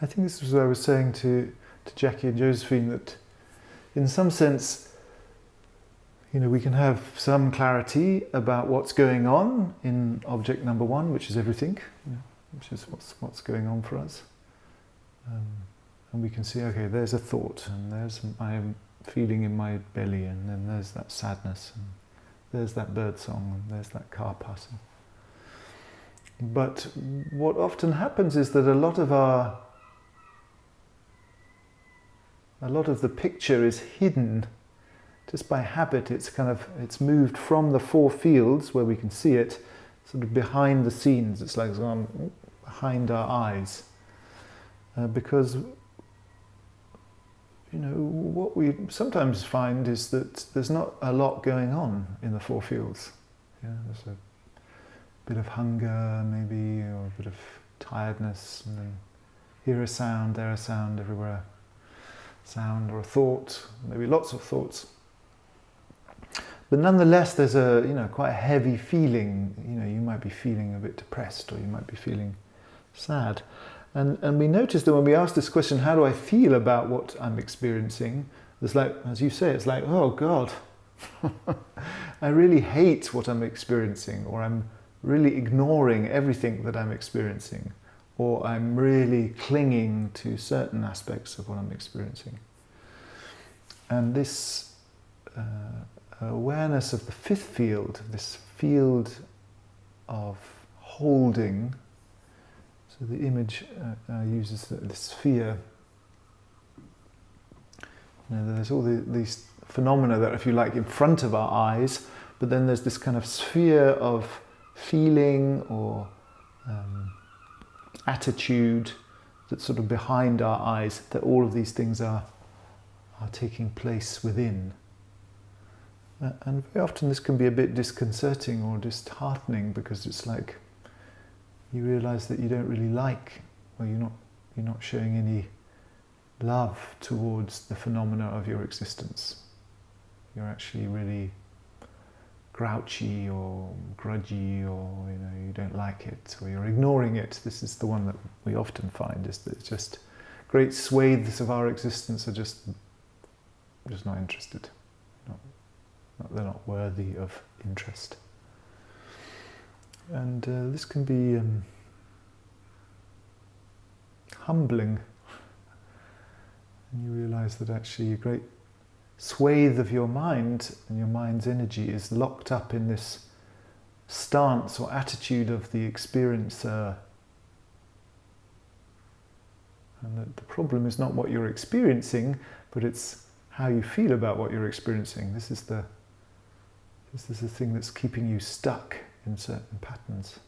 I think this was what I was saying to Jackie and Josephine, that in some sense, we can have some clarity about what's going on in object number one, which is everything, which is what's going on for us. And we can see, okay, there's a thought, and there's my feeling in my belly, and then there's that sadness, and there's that bird song, and there's that car passing. But what often happens is that a lot of the picture is hidden just by habit. It's moved from the four fields where we can see it, sort of behind the scenes. It's like gone behind our eyes, because what we sometimes find is that there's not a lot going on in the four fields. There's a bit of hunger maybe, or a bit of tiredness, and then here a sound, there a sound, everywhere sound, or a thought, maybe lots of thoughts. But nonetheless, there's a quite a heavy feeling. You might be feeling a bit depressed, or you might be feeling sad. And we notice that when we ask this question, how do I feel about what I'm experiencing? It's like, as you say, it's like, oh God, I really hate what I'm experiencing, or I'm really ignoring everything that I'm experiencing, or I'm really clinging to certain aspects of what I'm experiencing. And this awareness of the fifth field, this field of holding, so the image uses the sphere. There's all these phenomena that, if you like, in front of our eyes, but then there's this kind of sphere of feeling or attitude that's sort of behind our eyes, that all of these things are taking place within. And very often this can be a bit disconcerting or disheartening, because it's like you realize that you don't really like, or you're not showing any love towards the phenomena of your existence. You're actually really grouchy or grudgy, or you don't like it, or you're ignoring it. This is the one that we often find, is that just great swathes of our existence are just not interested. They're not worthy of interest. And this can be humbling. And you realize that actually a great swathe of your mind and your mind's energy is locked up in this stance or attitude of the experiencer. And that the problem is not what you're experiencing, but it's how you feel about what you're experiencing. This is the thing that's keeping you stuck in certain patterns.